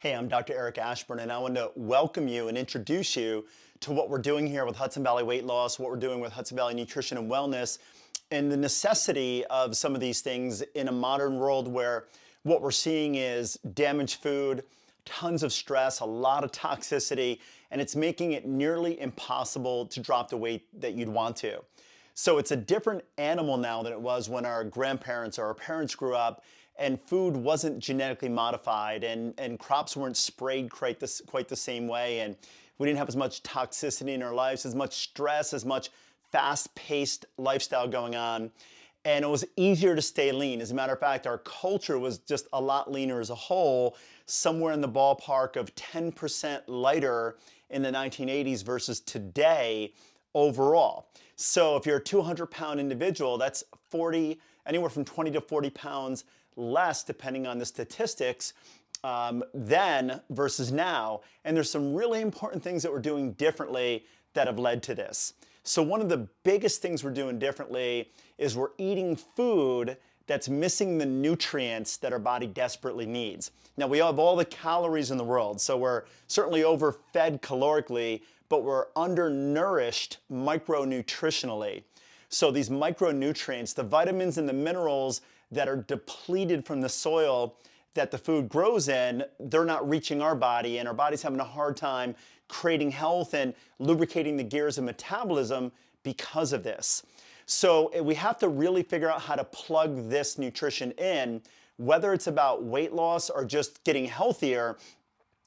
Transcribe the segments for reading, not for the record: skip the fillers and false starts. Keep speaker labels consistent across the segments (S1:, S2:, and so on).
S1: Hey, I'm Dr. Eric Ashburn, and I want to welcome you and introduce you to what we're doing here with Hudson Valley Weight Loss, what we're doing with Hudson Valley Nutrition and Wellness, and the necessity of some of these things in a modern world where what we're seeing is damaged food, tons of stress, a lot of toxicity, and it's making it nearly impossible to drop the weight that you'd want to. So it's a different animal now than it was when our grandparents or our parents grew up and food wasn't genetically modified and crops weren't sprayed quite the same way, and we didn't have as much toxicity in our lives, as much stress, as much fast-paced lifestyle going on, and it was easier to stay lean. As a matter of fact, our culture was just a lot leaner as a whole, somewhere in the ballpark of 10% lighter in the 1980s versus today overall. So if you're a 200-pound individual, that's anywhere from 20 to 40 pounds less, depending on the statistics, then versus now. And there's some really important things that we're doing differently that have led to this. So one of the biggest things we're doing differently is we're eating food that's missing the nutrients that our body desperately needs. Now, we have all the calories in the world, so we're certainly overfed calorically, but we're undernourished micronutritionally. So these micronutrients, the vitamins and the minerals that are depleted from the soil that the food grows in, they're not reaching our body, and our body's having a hard time creating health and lubricating the gears of metabolism because of this. So we have to really figure out how to plug this nutrition in, whether it's about weight loss or just getting healthier.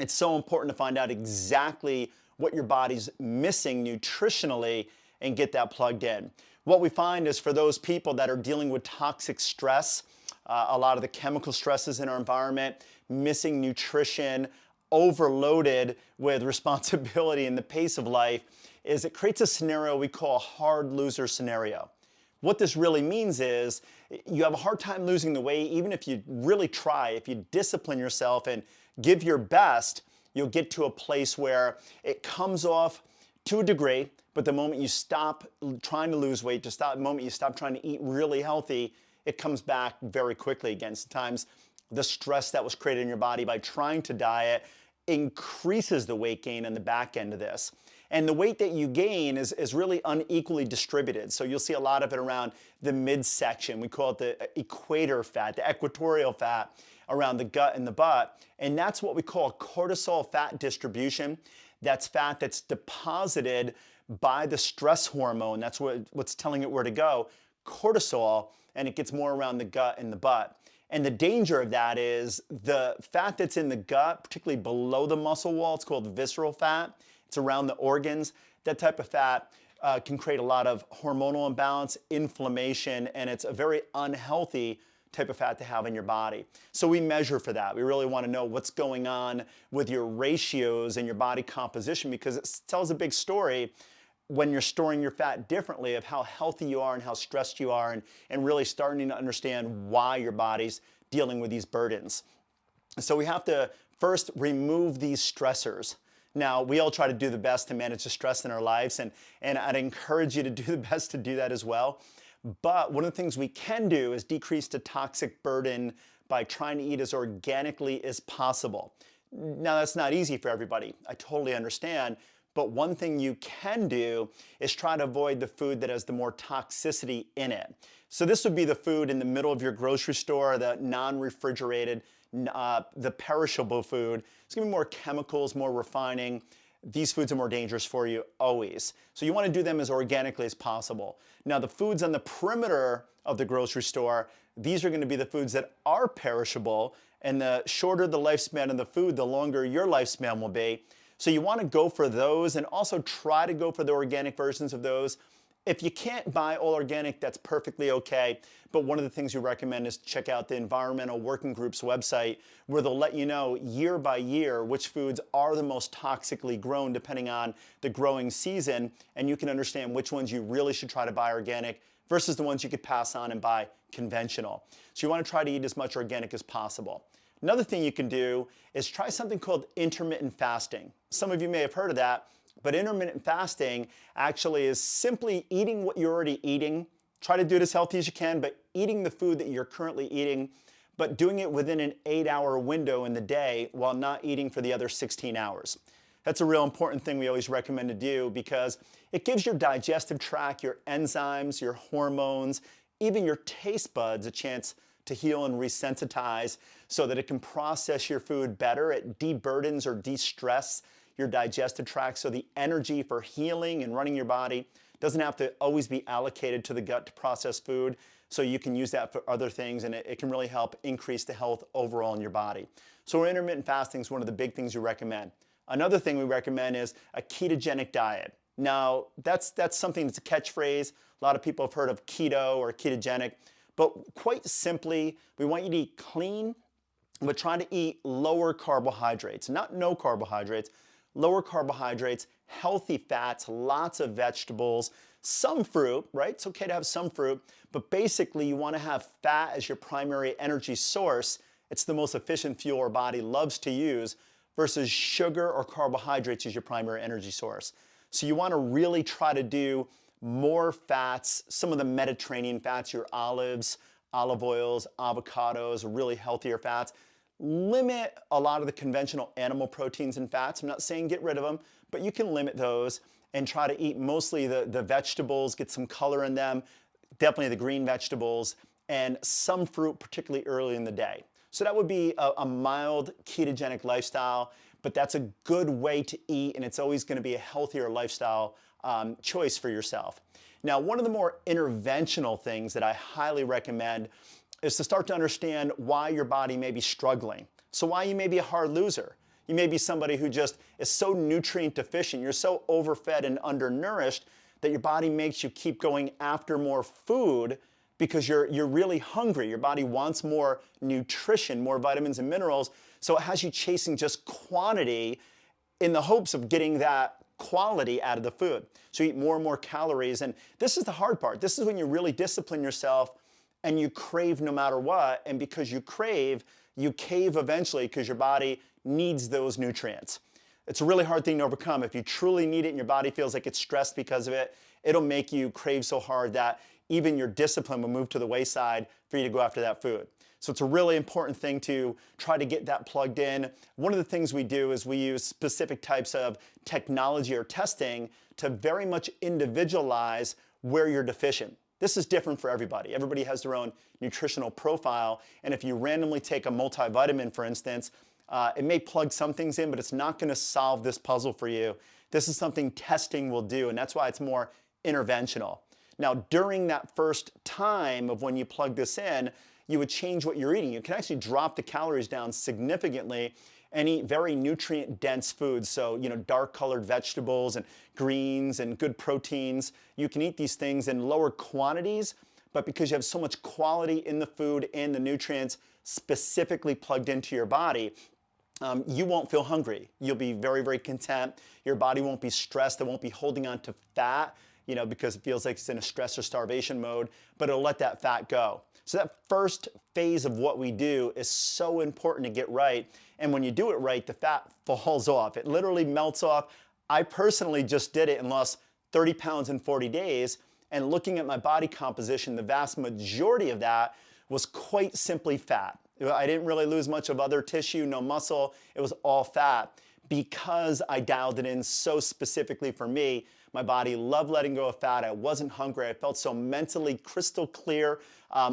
S1: It's so important to find out exactly what your body's missing nutritionally and get that plugged in. What we find is for those people that are dealing with toxic stress, a lot of the chemical stresses in our environment, missing nutrition, overloaded with responsibility and the pace of life, is it creates a scenario we call a hard loser scenario. What this really means is you have a hard time losing the weight, even if you really try. If you discipline yourself and give your best, you'll get to a place where it comes off to a degree, but the moment you stop trying to lose weight, the moment you stop trying to eat really healthy, it comes back very quickly again. Sometimes the stress that was created in your body by trying to diet increases the weight gain on the back end of this. And the weight that you gain is really unequally distributed. So you'll see a lot of it around the midsection. We call it the equator fat, the equatorial fat around the gut and the butt. And that's what we call cortisol fat distribution. That's fat that's deposited by the stress hormone. That's what's telling it where to go, cortisol, and it gets more around the gut and the butt. And the danger of that is the fat that's in the gut, particularly below the muscle wall, it's called visceral fat. It's around the organs. That type of fat can create a lot of hormonal imbalance, inflammation, and it's a very unhealthy type of fat to have in your body. So we measure for that. We really want to know what's going on with your ratios and your body composition, because it tells a big story when you're storing your fat differently of how healthy you are and how stressed you are, and really starting to understand why your body's dealing with these burdens. So we have to first remove these stressors. Now, we all try to do the best to manage the stress in our lives, and I'd encourage you to do the best to do that as well. But one of the things we can do is decrease the toxic burden by trying to eat as organically as possible. Now, that's not easy for everybody. I totally understand. But one thing you can do is try to avoid the food that has the more toxicity in it. So this would be the food in the middle of your grocery store, the non-refrigerated, the perishable food. It's gonna be more chemicals, more refining. These foods are more dangerous for you always. So you wanna do them as organically as possible. Now the foods on the perimeter of the grocery store, these are gonna be the foods that are perishable, and the shorter the lifespan of the food, the longer your lifespan will be. So you want to go for those, and also try to go for the organic versions of those. If you can't buy all organic, that's perfectly okay. But one of the things we recommend is check out the Environmental Working Group's website, where they'll let you know year by year which foods are the most toxically grown depending on the growing season, and you can understand which ones you really should try to buy organic versus the ones you could pass on and buy conventional. So you want to try to eat as much organic as possible. Another thing you can do is try something called intermittent fasting. Some of you may have heard of that, but intermittent fasting actually is simply eating what you're already eating. Try to do it as healthy as you can, but eating the food that you're currently eating, but doing it within an 8-hour window in the day while not eating for the other 16 hours. That's a real important thing we always recommend to do because it gives your digestive tract, your enzymes, your hormones, even your taste buds a chance to heal and resensitize so that it can process your food better. It deburdens or de-stress your digestive tract so the energy for healing and running your body doesn't have to always be allocated to the gut to process food, so you can use that for other things, and it can really help increase the health overall in your body. So intermittent fasting is one of the big things we recommend. Another thing we recommend is a ketogenic diet. Now, that's something that's a catchphrase. A lot of people have heard of keto or ketogenic, but quite simply, we want you to eat clean, but try to eat lower carbohydrates, not no carbohydrates, lower carbohydrates, healthy fats, lots of vegetables, some fruit, right? It's okay to have some fruit, but basically you want to have fat as your primary energy source. It's the most efficient fuel our body loves to use versus sugar or carbohydrates as your primary energy source. So you want to really try to do more fats, some of the Mediterranean fats, your olives, olive oils, avocados, really healthier fats. Limit a lot of the conventional animal proteins and fats. I'm not saying get rid of them, but you can limit those and try to eat mostly the vegetables, get some color in them, definitely the green vegetables, and some fruit, particularly early in the day. So that would be a mild ketogenic lifestyle, but that's a good way to eat, and it's always going to be a healthier lifestyle choice for yourself. Now, one of the more interventional things that I highly recommend is to start to understand why your body may be struggling. So why you may be a hard loser. You may be somebody who just is so nutrient deficient, you're so overfed and undernourished that your body makes you keep going after more food because you're really hungry. Your body wants more nutrition, more vitamins and minerals, so it has you chasing just quantity in the hopes of getting that quality out of the food. So you eat more and more calories, and this is the hard part. This is when you really discipline yourself and you crave no matter what, and because you crave, you cave eventually because your body needs those nutrients. It's a really hard thing to overcome. If you truly need it and your body feels like it's stressed because of it, it'll make you crave so hard that even your discipline will move to the wayside for you to go after that food. So it's a really important thing to try to get that plugged in. One of the things we do is we use specific types of technology or testing to very much individualize where you're deficient. This is different for everybody. Everybody has their own nutritional profile, and if you randomly take a multivitamin, for instance, it may plug some things in, but it's not going to solve this puzzle for you. This is something testing will do, and that's why it's more interventional. Now, during that first time of when you plug this in, you would change what you're eating. You can actually drop the calories down significantly and eat very nutrient-dense foods. So, dark-colored vegetables and greens and good proteins. You can eat these things in lower quantities, but because you have so much quality in the food and the nutrients specifically plugged into your body, you won't feel hungry. You'll be very, very content. Your body won't be stressed. It won't be holding on to fat, because it feels like it's in a stress or starvation mode, but it'll let that fat go. So that first phase of what we do is so important to get right. And when you do it right, the fat falls off. It literally melts off. I personally just did it and lost 30 pounds in 40 days. And looking at my body composition, the vast majority of that was quite simply fat. I didn't really lose much of other tissue, no muscle. It was all fat because I dialed it in so specifically for me. My body loved letting go of fat. I wasn't hungry. I felt so mentally crystal clear,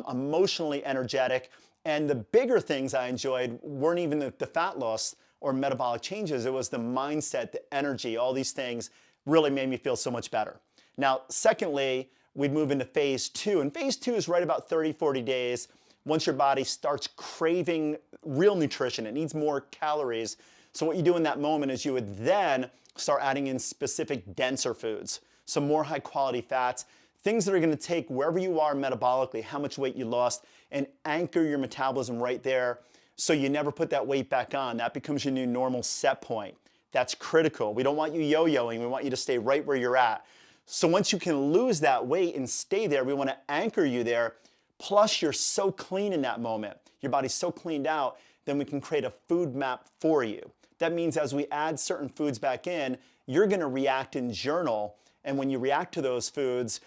S1: emotionally energetic. And the bigger things I enjoyed weren't even the fat loss or metabolic changes. It was the mindset, the energy, all these things really made me feel so much better. Now, secondly, we'd move into phase two. And phase two is right about 30, 40 days. Once your body starts craving real nutrition, it needs more calories. So what you do in that moment is you would then start adding in specific denser foods, some more high quality fats, things that are going to take wherever you are metabolically, how much weight you lost, and anchor your metabolism right there so you never put that weight back on. That becomes your new normal set point. That's critical. We don't want you yo-yoing. We want you to stay right where you're at. So once you can lose that weight and stay there, we want to anchor you there. Plus, you're so clean in that moment. Your body's so cleaned out, then we can create a food map for you. That means as we add certain foods back in, you're going to react and journal And when you react to those foods,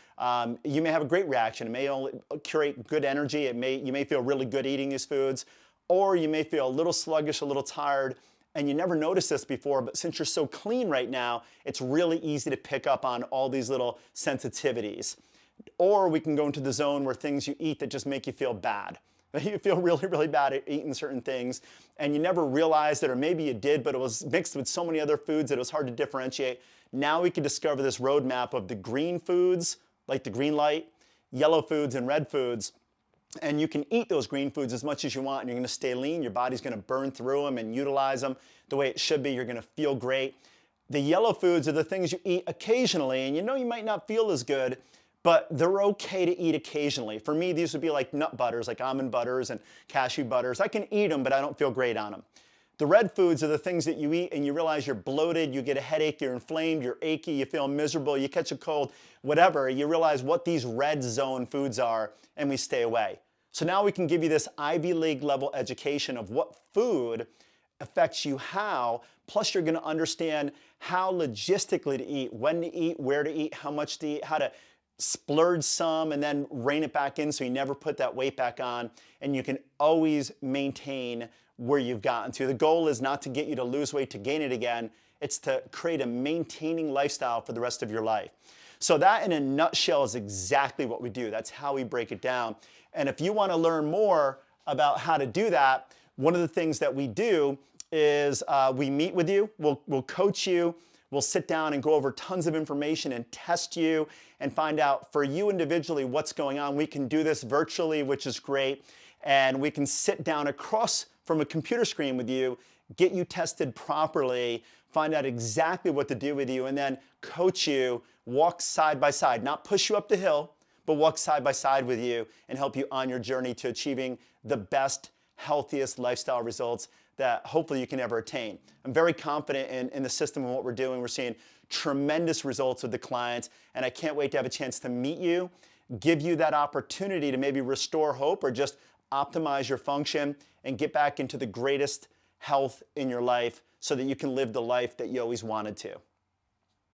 S1: you may have a great reaction. It may only curate good energy. You may feel really good eating these foods, or you may feel a little sluggish, a little tired, and you never noticed this before, but since you're so clean right now, it's really easy to pick up on all these little sensitivities. Or we can go into the zone where things you eat that just make you feel bad. You feel really, really bad at eating certain things, and you never realized it, or maybe you did, but it was mixed with so many other foods that it was hard to differentiate. Now we can discover this roadmap of the green foods, like the green light, yellow foods, and red foods. And you can eat those green foods as much as you want, and you're going to stay lean. Your body's going to burn through them and utilize them the way it should be. You're going to feel great. The yellow foods are the things you eat occasionally, and you know you might not feel as good, but they're okay to eat occasionally. For me, these would be like nut butters, like almond butters and cashew butters. I can eat them, but I don't feel great on them. The red foods are the things that you eat and you realize you're bloated, you get a headache, you're inflamed, you're achy, you feel miserable, you catch a cold, whatever. You realize what these red zone foods are, and we stay away. So now we can give you this Ivy League level education of what food affects you how, plus you're going to understand how logistically to eat, when to eat, where to eat, how much to eat, how to splurge some and then rein it back in so you never put that weight back on, and you can always maintain where you've gotten to. The goal is not to get you to lose weight to gain it again. It's to create a maintaining lifestyle for the rest of your life. So that in a nutshell is exactly what we do. That's how we break it down. And if you want to learn more about how to do that, one of the things that we do is we meet with you, we'll coach you, we'll sit down and go over tons of information and test you and find out for you individually what's going on. We can do this virtually, which is great. And we can sit down across from a computer screen with you, get you tested properly, find out exactly what to do with you, and then coach you, walk side by side, not push you up the hill, but walk side by side with you and help you on your journey to achieving the best, healthiest lifestyle results that hopefully you can ever attain. I'm very confident in the system and what we're doing. We're seeing tremendous results with the clients, and I can't wait to have a chance to meet you, give you that opportunity to maybe restore hope or just optimize your function and get back into the greatest health in your life so that you can live the life that you always wanted to.